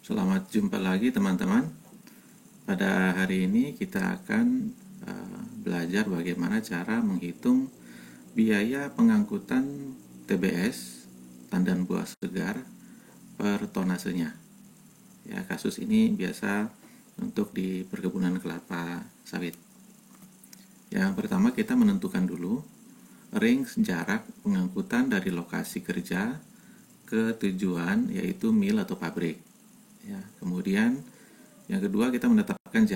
Selamat jumpa lagi teman-teman. Pada hari ini kita akan belajar bagaimana cara menghitung biaya pengangkutan TBS, tandan buah segar, per tonasenya. Ya, kasus ini biasa untuk di perkebunan kelapa sawit. Yang pertama kita menentukan dulu range jarak pengangkutan dari lokasi kerja ke tujuan, yaitu mill atau pabrik. Ya, kemudian yang kedua kita menetapkan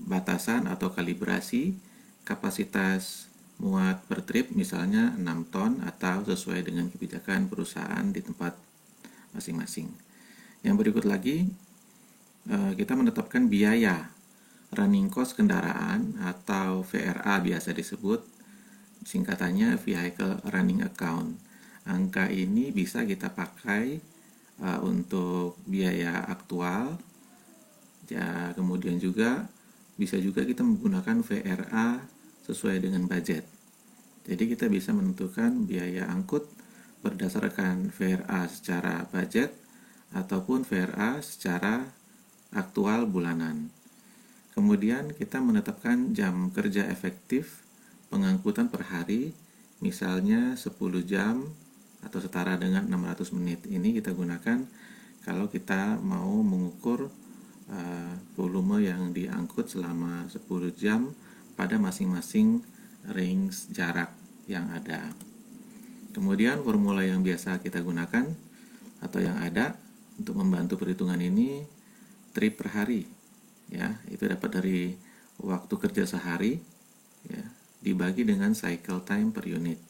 batasan atau kalibrasi kapasitas muat per trip, misalnya 6 ton atau sesuai dengan kebijakan perusahaan di tempat masing-masing. Yang berikut lagi kita menetapkan biaya running cost kendaraan atau VRA biasa disebut, singkatannya Vehicle Running Account. Angka ini bisa kita pakai untuk biaya aktual, ya, kemudian juga bisa juga kita menggunakan VRA sesuai dengan budget. Jadi kita bisa menentukan biaya angkut berdasarkan VRA secara budget ataupun VRA secara aktual bulanan. Kemudian kita menetapkan jam kerja efektif pengangkutan per hari, misalnya 10 jam atau setara dengan 600 menit. Ini kita gunakan kalau kita mau mengukur volume yang diangkut selama 10 jam pada masing-masing range jarak yang ada. Kemudian formula yang biasa kita gunakan atau yang ada untuk membantu perhitungan ini, trip per hari, ya, itu dapat dari waktu kerja sehari, ya, dibagi dengan cycle time per unit.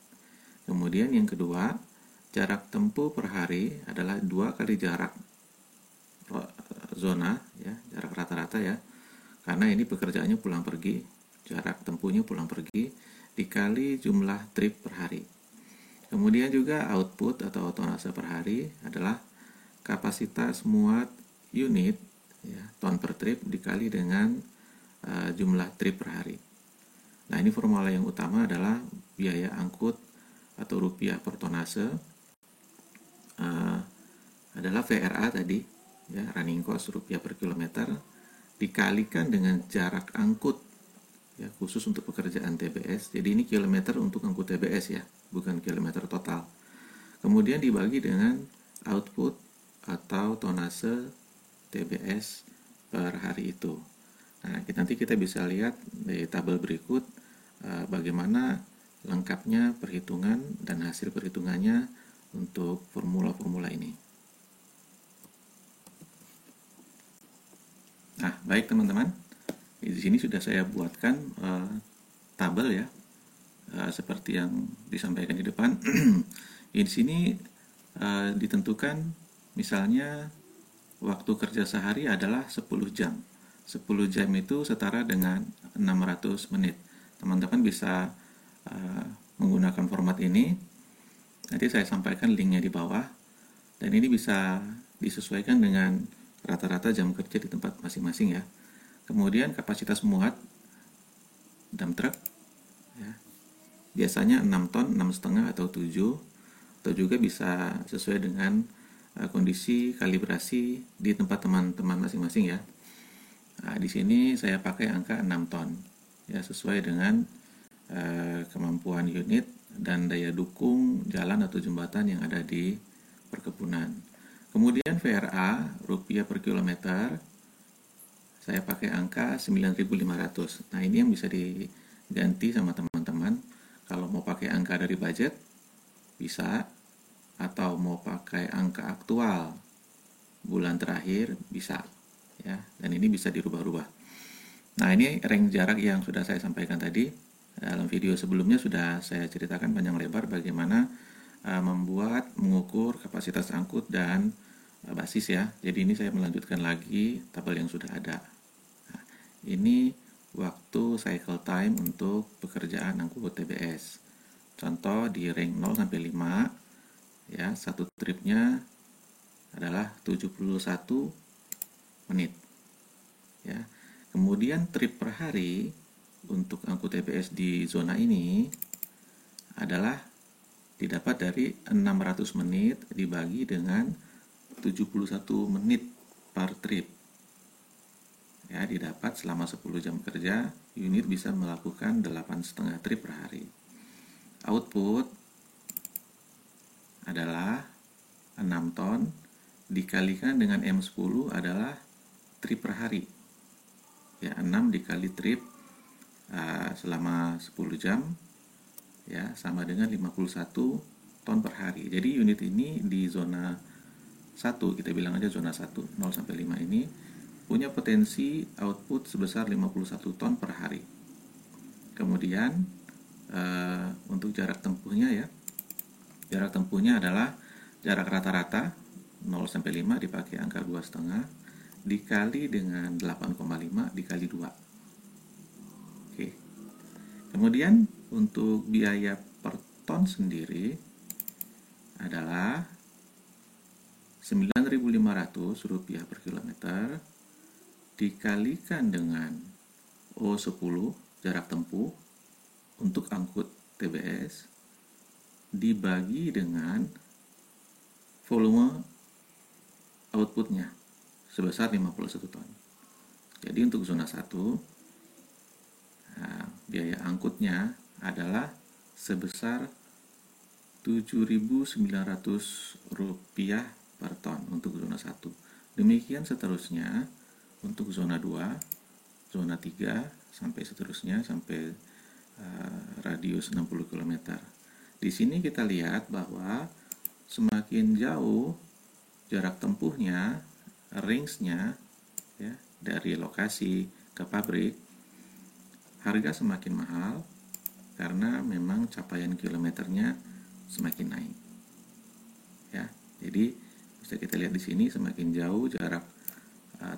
Kemudian yang kedua, jarak tempuh per hari adalah 2 kali jarak zona, ya, jarak rata-rata, ya, karena ini pekerjaannya pulang pergi, jarak tempuhnya pulang pergi dikali jumlah trip per hari. Kemudian juga output atau tonase per hari adalah kapasitas muat unit, ya, ton per trip dikali dengan jumlah trip per hari. Nah, ini formula yang utama adalah biaya angkut atau rupiah per tonase adalah VRA tadi, ya, running cost rupiah per kilometer, dikalikan dengan jarak angkut, ya, khusus untuk pekerjaan TBS. Jadi ini kilometer untuk angkut TBS, ya, bukan kilometer total. Kemudian dibagi dengan output atau tonase TBS per hari itu. Nah, nanti kita bisa lihat di tabel berikut bagaimana lengkapnya perhitungan dan hasil perhitungannya untuk formula-formula ini. Nah, baik teman-teman, di sini sudah saya buatkan tabel, ya, seperti yang disampaikan di depan. Di sini ditentukan misalnya waktu kerja sehari adalah 10 jam. 10 jam itu setara dengan 600 menit. Teman-teman bisa menggunakan format ini. Nanti saya sampaikan linknya di bawah. Dan ini bisa disesuaikan dengan rata-rata jam kerja di tempat masing-masing, ya. Kemudian kapasitas muat dump truck, ya, biasanya 6 ton, 6,5 atau 7, atau juga bisa sesuai dengan kondisi kalibrasi di tempat teman-teman masing-masing, ya. Nah, di sini saya pakai angka 6 ton, ya, sesuai dengan kemampuan unit dan daya dukung jalan atau jembatan yang ada di perkebunan. Kemudian VRA rupiah per kilometer saya pakai angka 9.500. Nah, ini yang bisa diganti sama teman-teman. Kalau mau pakai angka dari budget bisa, atau mau pakai angka aktual bulan terakhir bisa, ya, dan ini bisa dirubah-rubah. Nah, ini range jarak yang sudah saya sampaikan tadi. Dalam video sebelumnya sudah saya ceritakan panjang lebar bagaimana mengukur kapasitas angkut dan basis, ya. Jadi ini saya melanjutkan lagi tabel yang sudah ada. Nah, ini waktu cycle time untuk pekerjaan angkut TBS. Contoh di range 0 sampai 5, ya, satu tripnya adalah 71 menit, ya. Kemudian trip per hari untuk angkut TBS di zona ini adalah didapat dari 600 menit dibagi dengan 71 menit per trip. Ya, didapat selama 10 jam kerja, unit bisa melakukan 8,5 trip per hari. Output adalah 6 ton dikalikan dengan M10 adalah trip per hari. Ya, 6 dikali trip selama 10 jam ya sama dengan 51 ton per hari. Jadi unit ini di zona 1, kita bilang aja zona 1, 0 sampai 5 ini punya potensi output sebesar 51 ton per hari. Kemudian untuk jarak tempuhnya ya. Jarak tempuhnya adalah jarak rata-rata 0 sampai 5 dipakai angka 2,5 dikali dengan 8,5 dikali 2. Oke. Kemudian untuk biaya per ton sendiri adalah Rp9.500 per kilometer dikalikan dengan O10 jarak tempuh untuk angkut TBS dibagi dengan volume outputnya sebesar 51 ton. Jadi untuk zona 1 biaya angkutnya adalah sebesar Rp7.900 per ton untuk zona 1. Demikian seterusnya untuk zona 2, zona 3 sampai seterusnya sampai radius 60 km. Di sini kita lihat bahwa semakin jauh jarak tempuhnya, range-nya ya, dari lokasi ke pabrik, harga semakin mahal karena memang capaian kilometernya semakin naik. Ya, jadi bisa kita lihat di sini semakin jauh jarak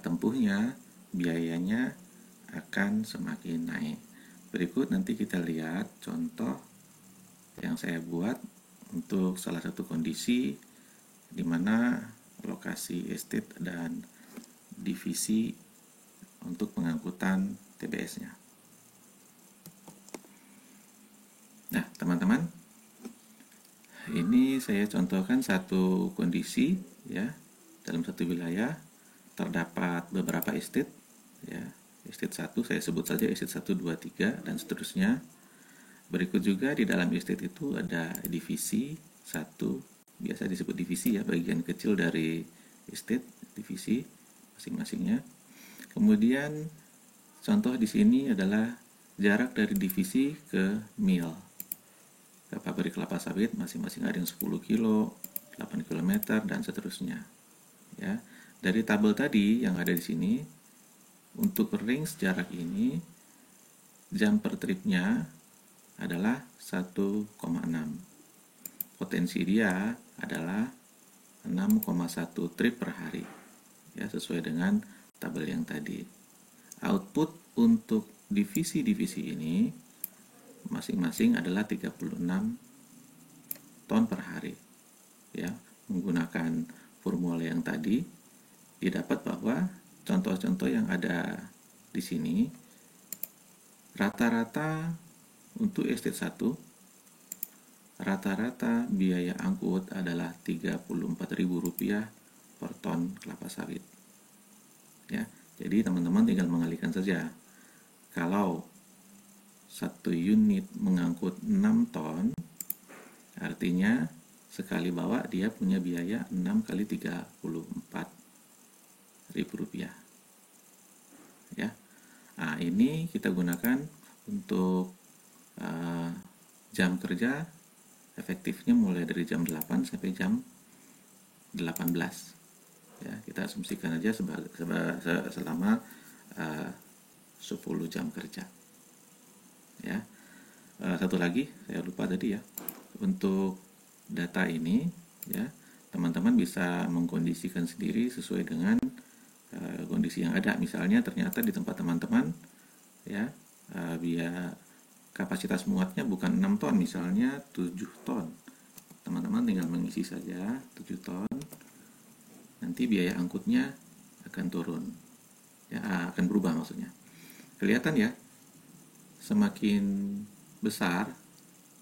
tempuhnya, biayanya akan semakin naik. Berikut nanti kita lihat contoh yang saya buat untuk salah satu kondisi di mana lokasi estate dan divisi untuk pengangkutan TBS-nya. Nah, teman-teman, ini saya contohkan satu kondisi ya, dalam satu wilayah terdapat beberapa estate ya. Estate 1 saya sebut saja estate 1, 2, 3 dan seterusnya. Berikut juga di dalam estate itu ada divisi 1, biasa disebut divisi ya, bagian kecil dari estate, divisi masing-masingnya. Kemudian contoh di sini adalah jarak dari divisi ke mill. Ke pabrik kelapa sawit masing-masing ada yang 10 kilo, 8 km dan seterusnya. Ya. Dari tabel tadi yang ada di sini, untuk range jarak ini jam per tripnya adalah 1,6. Potensi dia adalah 6,1 trip per hari. Ya, sesuai dengan tabel yang tadi. Output untuk divisi-divisi ini masing-masing adalah 36 ton per hari. Ya, menggunakan formula yang tadi didapat bahwa contoh-contoh yang ada di sini rata-rata untuk estate 1 rata-rata biaya angkut adalah Rp34.000 per ton kelapa sawit. Ya, jadi teman-teman tinggal mengalihkan saja. Kalau satu unit mengangkut 6 ton, artinya sekali bawa dia punya biaya 6 kali Rp34.000. Ya. Nah, ini kita gunakan untuk jam kerja efektifnya mulai dari jam 8 sampai jam 18. Ya, kita asumsikan aja selama 10 jam kerja. Ya. Satu lagi saya lupa tadi ya. Untuk data ini ya, teman-teman bisa mengkondisikan sendiri sesuai dengan kondisi yang ada. Misalnya ternyata di tempat teman-teman ya, biaya kapasitas muatnya bukan 6 ton, misalnya 7 ton. Teman-teman tinggal mengisi saja 7 ton. Nanti biaya angkutnya akan turun. Ya, akan berubah maksudnya. Kelihatan ya, semakin besar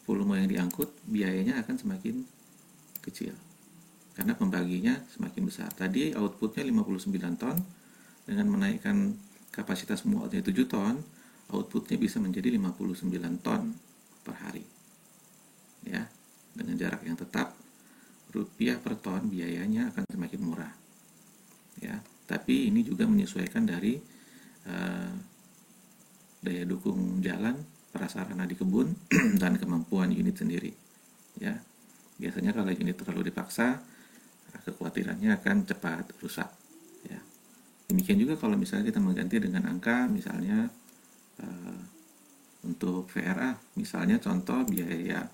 volume yang diangkut, biayanya akan semakin kecil. karena pembaginya semakin besar. Tadi outputnya 59 ton, dengan menaikkan kapasitas muatnya 7 ton, outputnya bisa menjadi 59 ton per hari. Ya, dengan jarak yang tetap, rupiah per ton biayanya akan semakin murah. Ya, tapi ini juga menyesuaikan dari daya dukung jalan, prasarana di kebun, dan kemampuan unit sendiri. Ya, biasanya kalau unit terlalu dipaksa, kekhawatirannya akan cepat rusak. Ya, demikian juga kalau misalnya kita mengganti dengan angka, misalnya untuk VRA, misalnya contoh biaya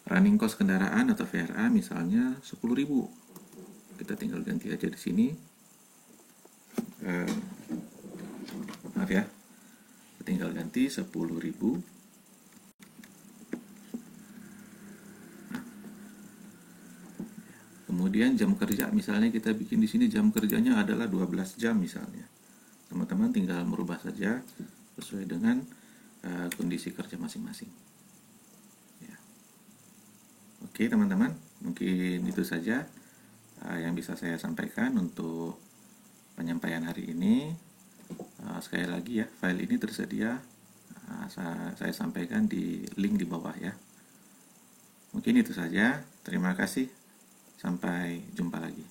running cost kendaraan atau VRA misalnya 10.000. Kita tinggal ganti aja di sini. Maaf ya. Tinggal ganti 10.000. Kemudian jam kerja, misalnya kita bikin di sini jam kerjanya adalah 12 jam misalnya. Teman-teman tinggal merubah saja sesuai dengan kondisi kerja masing-masing. Ya. Oke teman-teman, mungkin itu saja yang bisa saya sampaikan untuk penyampaian hari ini. Sekali lagi ya, file ini tersedia, saya sampaikan di link di bawah ya. Mungkin itu saja, terima kasih, sampai jumpa lagi.